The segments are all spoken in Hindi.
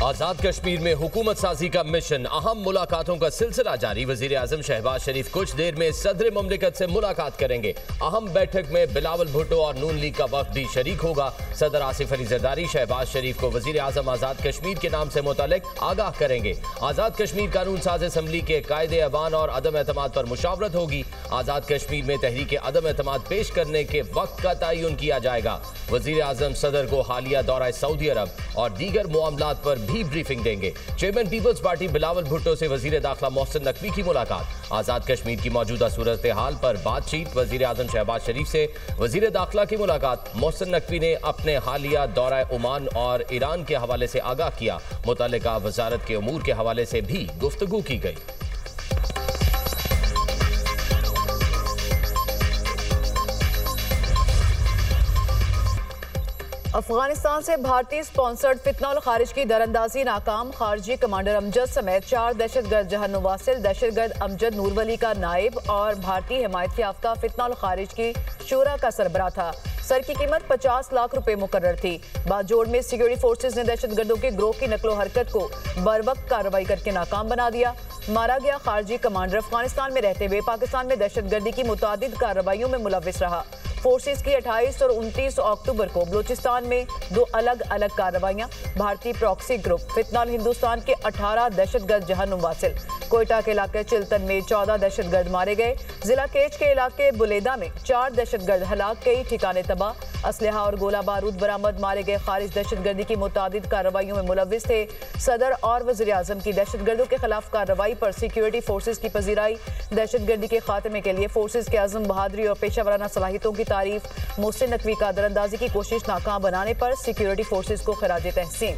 आजाद कश्मीर में हुकूमत साजी का मिशन, अहम मुलाकातों का सिलसिला जारी। वजीर आजम शहबाज शरीफ कुछ देर में सदर मुमलिकत से मुलाकात करेंगे। अहम बैठक में बिलावल भुट्टो और नून लीग का वफ्द भी शरीक होगा। सदर आसिफ अली जरदारी शहबाज शरीफ को वजीर आजम आजाद कश्मीर के नाम से मुतल्लिक आगाह करेंगे। आजाद कश्मीर कानून साज असम्बली के कायदे अवान और अदम एतमाद पर मुशावरत होगी। आजाद कश्मीर में तहरीक अदम एतमाद पेश करने के वक्त का तयन किया जाएगा। वजीर आजम सदर को हालिया दौरा सऊदी अरब और दीगर मामलात पर भी ब्रीफिंग देंगे। चेयरमैन पीपल्स पार्टी बिलावल भुट्टो से वजीर दाखिला मोहसिन नकवी की मुलाकात। आजाद कश्मीर की मौजूदा सूरत हाल पर बातचीत। वजीर आजम शहबाज शरीफ से वजीर दाखिला की मुलाकात। मोहसिन नकवी ने अपने हालिया दौरा ओमान और ईरान के हवाले से आगाह किया। मुतल्लिका वजारत के उमूर के हवाले से भी गुफ्तगू की गई। अफगानिस्तान से भारतीय स्पॉन्सर्ड फितनौल खारिज की दरअंदाजी नाकाम। खारजी कमांडर अमजद समेत 4 दहशतगर्द जहन वासिल, दहशतगर्द अमजद नूरवली का नायब और भारतीय हिमायत याफ्ता फितनौल खारिज की शूरा का सरबराह था। सर की कीमत 50 लाख रुपए मुकर्रर थी। बाजोड़ में सिक्योरिटी फोर्सेज ने दहशतगर्दों के ग्रोह की नकलो हरकत को बरवक्त कार्रवाई करके नाकाम बना दिया। मारा गया खारजी कमांडर अफगानिस्तान में रहते हुए पाकिस्तान में दहशतगर्दी की मुतादिद कार्रवाइयों में मुलविस रहा। फोर्सेज की 28 और 29 अक्टूबर को बलूचिस्तान में 2 अलग अलग कार्रवाइयां। भारतीय प्रॉक्सी ग्रुप फितनौल हिंदुस्तान के 18 दहशतगर्द जहन्नुम वासिल। कोयटा के इलाके चिल्तन में 14 दहशतगर्द मारे गए। जिला केच के इलाके बुलेदा में 4 दहशतगर्द हलाक, कई ठिकाने तबाह। असलहा और गोला बारूद बरामद। मारे गए खारिज दहशतगर्दी की मुतादिद कार्रवाइयों में मुलविस थे। सदर और वज़ीर आज़म की दहशतगर्दों के खिलाफ कार्रवाई पर सिक्योरिटी फोर्सेज की पजीराई। दहशतगर्दी के खात्मे के लिए फोर्सेज के आज़म बहादुरी और पेशा वराना सलाहियतों की तारीफ। मोहसिन नकवी का दरअंदाजी की कोशिश नाकाम बनाने पर सिक्योरिटी फोर्सेज को खराज तहसीन।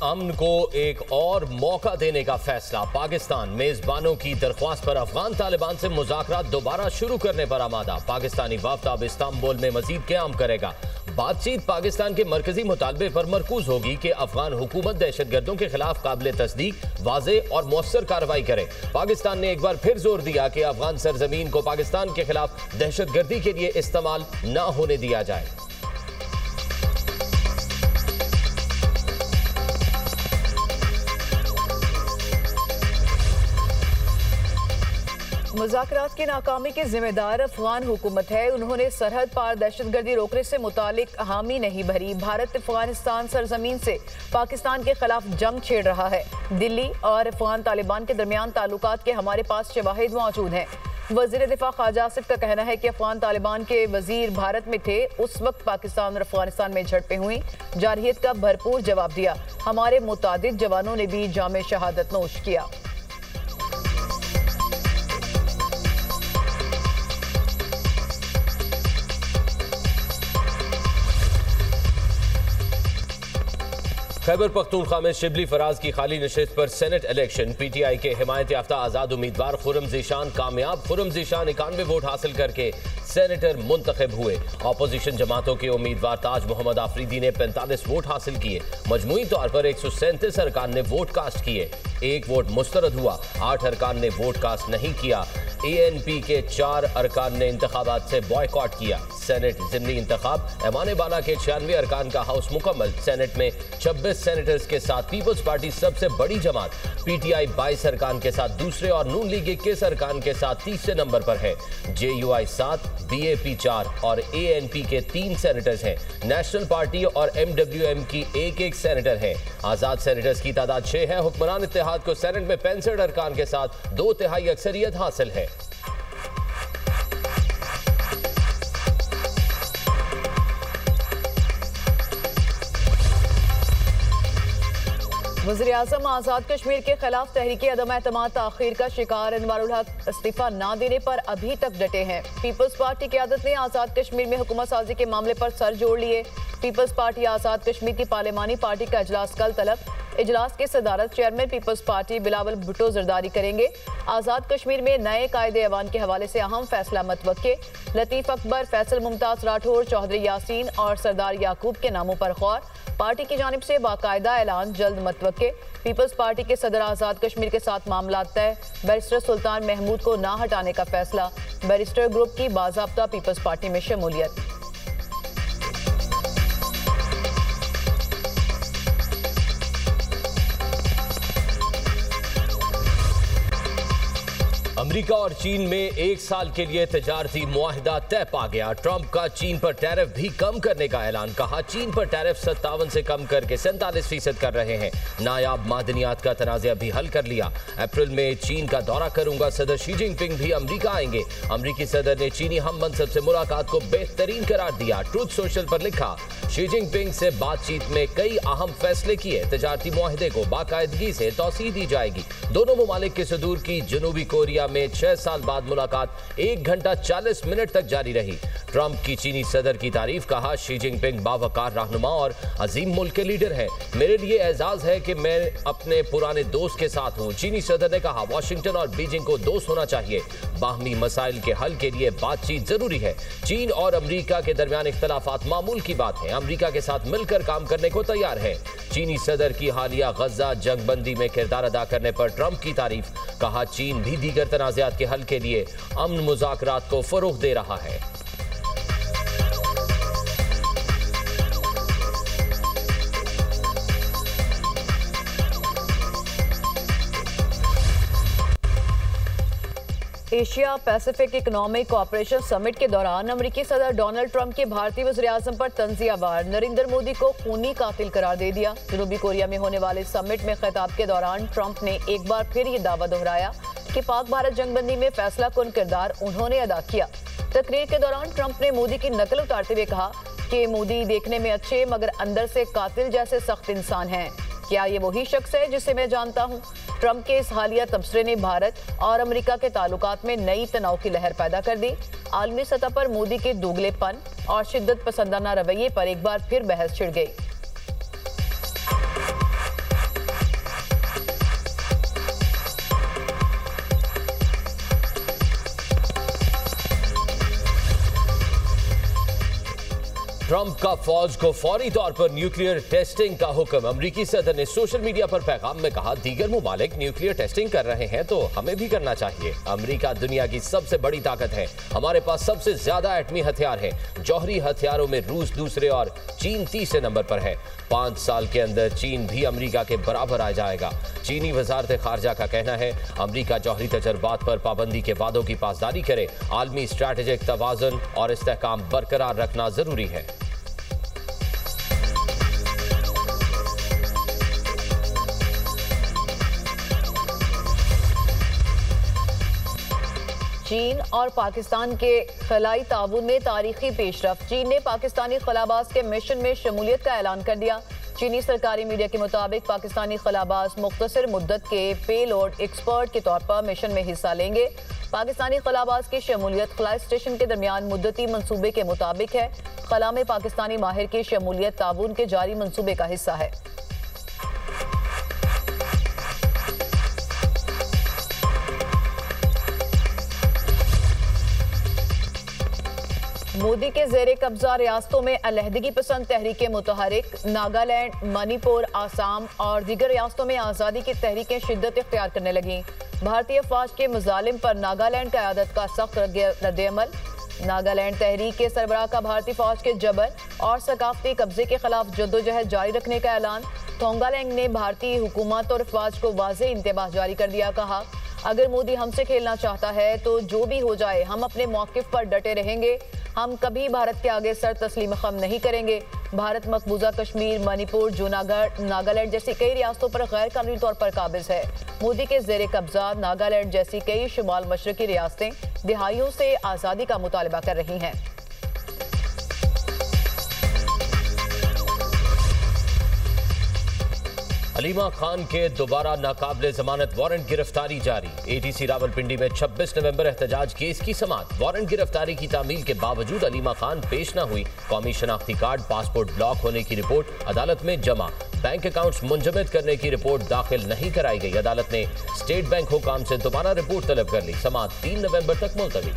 अमन को एक और मौका देने का फैसला। पाकिस्तान मेजबानों की दरख्वास्त पर अफगान तालिबान से मुज़ाकरात दोबारा शुरू करने पर आमादा। पाकिस्तानी वफ्द अब इस्तांबुल में मजीद क़याम करेगा। बातचीत पाकिस्तान के मरकजी मुतालबे पर मरकूज होगी कि अफगान हुकूमत दहशतगर्दों के खिलाफ काबिल तस्दीक, वाज़े और मौसर कार्रवाई करे। पाकिस्तान ने एक बार फिर जोर दिया कि अफगान सरजमीन को पाकिस्तान के खिलाफ दहशतगर्दी के लिए इस्तेमाल न होने दिया जाए। मुज़ाकरात की नाकामी की जिम्मेदार अफगान हुकूमत है। उन्होंने सरहद पार दहशतगर्दी रोकने से मुतालिक हामी नहीं भरी। भारत अफगानिस्तान सरजमीन से पाकिस्तान के खिलाफ जंग छेड़ रहा है। दिल्ली और अफगान तालिबान के दरमियान ताल्लुकात के हमारे पास शवाहिद मौजूद हैं। वज़ीर दिफा ख्वाजा आसिफ का कहना है कि अफगान तालिबान के वजीर भारत में थे, उस वक्त पाकिस्तान और अफगानिस्तान में झड़पें हुई। जारहियत का भरपूर जवाब दिया। हमारे मुतादिद जवानों ने भी जामे शहादत नोश किया। खैबर पख्तूनख्वा में शिबली फराज की खाली नशिस्त पर सेनेट इलेक्शन। पीटीआई के हिमायत याफ्ता आजाद उम्मीदवार खुर्रम ज़ीशान कामयाब। खुर्रम ज़ीशान 91 वोट हासिल करके सेनेटर मुंतखब हुए। अपोजिशन जमातों के उम्मीदवार ताज मोहम्मद आफरीदी ने 45 वोट हासिल किए। मजमूई तौर पर 137 अरकान ने वोट कास्ट किए। 1 वोट मुस्तरद हुआ। 8 अरकान ने वोट कास्ट नहीं किया। ANP के 4 अरकान ने इंतखाबात से बॉयकॉट किया। सेनेट ज़िमनी इंतखाब। ऐवान बाला के 96 अरकान का हाउस मुकम्मल। सेनेट में 26 सेनेटर्स के साथ पीपल्स पार्टी सबसे बड़ी जमात। PTI 22 अरकान के साथ दूसरे और नून लीग 21 अरकान के साथ तीसरे नंबर पर है। JUI 7, BAP 4 और ANP के 3 सेनेटर्स हैं। नेशनल पार्टी और MWM की 1-1 सेनेटर है। आजाद सेनेटर्स की तादाद 6 है। हुक्मरान इत्तेहाद को सेनेट में 65 अरकान के साथ 2/3 अक्सरियत हासिल है। वज़ीर आज़म आज़ाद कश्मीर के खिलाफ तहरीक अदम एतमाद ताख़ीर का शिकार अनवारुल हक इस्तीफा न देने पर अभी तक डटे हैं। पीपल्स पार्टी क़यादत ने आज़ाद कश्मीर में हुकूमत साजी के मामले पर सर जोड़ लिए। पीपल्स पार्टी आज़ाद कश्मीर की पार्लिमानी पार्टी का इजलास कल तलब। इजलास की सदारत चेयरमैन पीपल्स पार्टी बिलावल भुट्टो जरदारी करेंगे। आज़ाद कश्मीर में नए कायदे ऐवान के हवाले से अहम फैसला मतवक्के। लतीफ अकबर, फैसल मुमताज राठौर, चौधरी यासीन और सरदार याकूब के नामों पर गौर। पार्टी की जानिब से बाकायदा ऐलान जल्द मतवक्के। पीपल्स पार्टी के सदर आज़ाद कश्मीर के साथ मामला तय। बैरिस्टर सुल्तान महमूद को ना हटाने का फैसला। बैरिस्टर ग्रुप की बाज़ाब्ता पीपल्स पार्टी में शमूलियत। अमेरिका और चीन में एक साल के लिए तजारती मुआहिदा तय पा गया। ट्रंप का चीन पर टैरिफ भी कम करने का ऐलान। कहा चीन पर टैरिफ 57 से कम करके 47% कर रहे हैं। नायाब मादनियात का तनाज़ा भी हल कर लिया। अप्रैल में चीन का दौरा करूंगा। सदर शी जिनपिंग भी अमेरिका आएंगे। अमेरिकी सदर ने चीनी हम मनसब से मुलाकात को बेहतरीन करार दिया। ट्रूथ सोशल पर लिखा, शी जिनपिंग से बातचीत में कई अहम फैसले किए। तजारती मुआहिदे को बाकायदगी से तौसीह दी जाएगी। दोनों ममालिक के सदूर की जनूबी कोरिया में 6 साल बाद मुलाकात 1 घंटा 40 मिनट तक जारी रही। ट्रंप की चीनी सदर की तारीफ। कहा शी जिनपिंग बावकार रहनुमा और अजीम मुल्क के लीडर हैं। मेरे लिए एजाज है कि मैं अपने पुराने दोस्त के साथ हूं। चीनी सदर ने कहा वाशिंगटन और बीजिंग को दोस्त होना चाहिए। बाहमी मसाइल के हल के लिए बातचीत जरूरी है। चीन और अमेरिका के दरमियान इख्तलाफात मामूल की बात है। अमेरिका के साथ मिलकर काम करने को तैयार है। चीनी सदर की हालिया गजा जंगबंदी में किरदार अदा करने पर ट्रंप की तारीफ। कहा चीन भी दीगर तनाज़ात के हल के लिए अमन मुज़ाकरात को फरोग़ दे रहा है। Asia Pacific economic cooperation summit के दौरान अमेरिकी सदर डोनाल्ड ट्रंप के भारतीय वज़ीर-ए-आज़म पर तंज़ियावार। नरेंद्र मोदी को खूनी कातिल करार दे दिया। जनूबी कोरिया में होने वाले समिट में खिताब के दौरान ट्रंप ने एक बार फिर ये दावा दोहराया कि पाक भारत जंगबंदी में फैसला कुन किरदार उन्होंने अदा किया। तकरीर के दौरान ट्रंप ने मोदी की नकल उतारते हुए कहा कि मोदी देखने में अच्छे मगर अंदर से कातिल जैसे सख्त इंसान हैं। क्या ये वही शख्स है जिसे मैं जानता हूं? ट्रंप के इस हालिया तबसरे ने भारत और अमेरिका के ताल्लुकात में नई तनाव की लहर पैदा कर दी। आलमी सतह पर मोदी के दोगलेपन और शिद्दत पसंदाना रवैये पर एक बार फिर बहस छिड़ गई। ट्रंप का फौज को फौरी तौर पर न्यूक्लियर टेस्टिंग का हुक्म। अमेरिकी सदर ने सोशल मीडिया पर पैगाम में कहा दीगर मुमालिक न्यूक्लियर टेस्टिंग कर रहे हैं तो हमें भी करना चाहिए। अमेरिका दुनिया की सबसे बड़ी ताकत है। हमारे पास सबसे ज्यादा एटमी हथियार है। जौहरी हथियारों में रूस दूसरे और चीन तीसरे नंबर पर है। 5 साल के अंदर चीन भी अमेरिका के बराबर आ जाएगा। चीनी वजारत खारजा का कहना है अमेरिका जौहरी तजर्बात पर पाबंदी के वादों की पासदारी करे। आलमी स्ट्रैटेजिक तवाज़ुन और इस्तेहकाम बरकरार रखना जरूरी है। चीन और पाकिस्तान के खलाई ताउन में तारीखी पेशरफ। चीन ने पाकिस्तानी खलाबाज के मिशन में शमूलियत का ऐलान कर दिया। चीनी सरकारी मीडिया के मुताबिक पाकिस्तानी खलाबाज मुख्तसर मुद्दत के पेलोड एक्सपर्ट के तौर पर मिशन में हिस्सा लेंगे। पाकिस्तानी खलाबाज की शमूलियत खलाई स्टेशन के दरमियान मुद्दती मंसूबे के मुताबिक है। खला में पाकिस्तानी माहिर की शमूलियत ताउन के जारी मंसूबे का हिस्सा है। मोदी के जेरे कब्जा रियासतों में अलहदगी पसंद तहरीकें मुतहरिक। नागालैंड, मणिपुर, आसाम और दीगर रियासतों में आज़ादी की तहरीकें शिद्दत इख्तियार करने लगीं। भारतीय फौज के मुजालिम पर नागालैंड क़यादत का सख्त रद्द-ए-अमल। नागालैंड तहरीक के सरबराह का भारतीय फौज के जबर और सकाफती कब्जे के खिलाफ जद्दोजहद जारी रखने का ऐलान। थोंगालैंग ने भारतीय हुकूमत और फौज को वाज़ेह इंतबाह जारी कर दिया। कहा अगर मोदी हमसे खेलना चाहता है तो जो भी हो जाए हम अपने मौक़िफ़ पर डटे रहेंगे। हम कभी भारत के आगे सर तस्लीम खम नहीं करेंगे। भारत मकबूजा कश्मीर, मणिपुर, जूनागढ़, नागालैंड जैसी कई रियासतों पर गैर कानूनी तौर पर काबिज है। मोदी के जेरे कब्जा नागालैंड जैसी कई शुमाल मशरकी रियासतें दिहाइयों से आज़ादी का मुतालबा कर रही हैं। अलीमा खान के दोबारा नाकाबिले जमानत वारंट गिरफ्तारी जारी। एटीसी रावलपिंडी में 26 नवंबर एहतजाज केस की समाअत। वारंट गिरफ्तारी की तामील के बावजूद अलीमा खान पेश न हुई। कौमी शनाख्ती कार्ड पासपोर्ट ब्लॉक होने की रिपोर्ट अदालत में जमा। बैंक अकाउंट्स मुंजमद करने की रिपोर्ट दाखिल नहीं कराई गई। अदालत ने स्टेट बैंक हुकाम से दोबारा रिपोर्ट तलब कर ली। समाअत 3 नवंबर तक मुलतवी।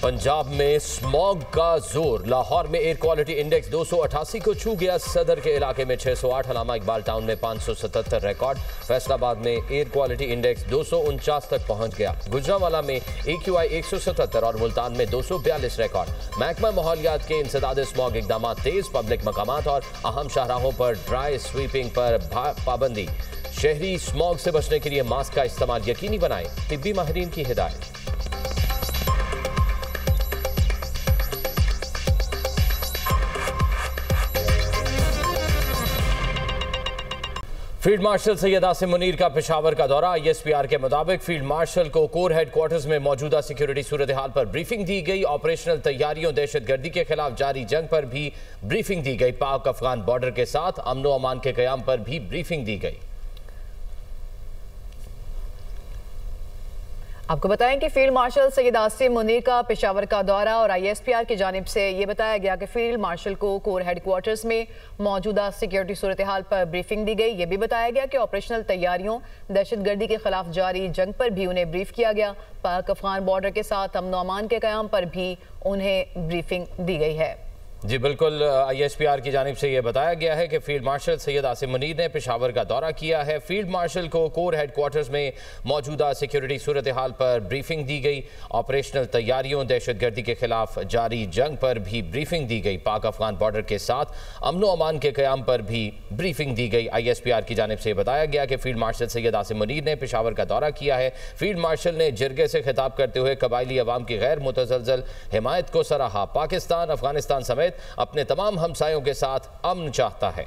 पंजाब में स्मॉग का जोर। लाहौर में एयर क्वालिटी इंडेक्स 288 को छू गया। सदर के इलाके में 608, अलामा इकबाल टाउन में 577 रिकॉर्ड। फैसलाबाद में एयर क्वालिटी इंडेक्स 249 तक पहुंच गया। गुजरांवाला में AQI 177 और मुल्तान में 242 रिकॉर्ड। महकमा माहौलियात के इंसदाद स्मॉग इकदाम तेज। पब्लिक मकामात और अहम शाहराहों पर ड्राई स्वीपिंग पर पाबंदी। शहरी स्मॉग से बचने के लिए मास्क का इस्तेमाल यकीनी बनाएं। तिब्बी माहिरीन की हिदायत। फील्ड मार्शल सैयद आसिम मुनीर का पेशावर का दौरा। ISPR के मुताबिक फील्ड मार्शल को कोर हेडक्वार्टर्स में मौजूदा सिक्योरिटी सूरत हाल पर ब्रीफिंग दी गई। ऑपरेशनल तैयारियों, दहशतगर्दी के खिलाफ जारी जंग पर भी ब्रीफिंग दी गई। पाक अफगान बॉर्डर के साथ अमन व अमान के क़याम पर भी ब्रीफिंग दी गई। आपको बताएं कि फील्ड मार्शल सैयद आसिम मुनीर का पेशावर का दौरा और ISPR की जानिब से ये बताया गया कि फील्ड मार्शल को कोर हेडक्वार्टर्स में मौजूदा सिक्योरिटी सूरत हाल पर ब्रीफिंग दी गई। ये भी बताया गया कि ऑपरेशनल तैयारियों, दहशतगर्दी के खिलाफ जारी जंग पर भी उन्हें ब्रीफ किया गया। पाक अफगान बॉर्डर के साथ अमन व अमान के क़याम पर भी उन्हें ब्रीफिंग दी गई है। जी बिल्कुल, ISPR की जानिब से यह बताया गया है कि फील्ड मार्शल सैयद आसिम मुनीर ने पेशावर का दौरा किया है। फील्ड मार्शल को कोर हेडक्वार्टर्स में मौजूदा सिक्योरिटी सूरत हाल पर ब्रीफिंग दी गई। ऑपरेशनल तैयारियों, दहशतगर्दी के खिलाफ जारी जंग पर भी ब्रीफिंग दी गई। पाक अफगान बॉर्डर के साथ अमन व अमान के क़याम पर भी ब्रीफिंग दी गई। ISPR की जानिब से बताया गया कि फील्ड मार्शल सैयद आसिम मुनीर ने पेशावर का दौरा किया है। फील्ड मार्शल ने जिरगे से खिताब करते हुए कबायली अवाम की गैर मुतज़लज़ल हिमायत को सराहा। पाकिस्तान, अफगानिस्तान समेत अपने तमाम हमसायों के साथ अमन चाहता है।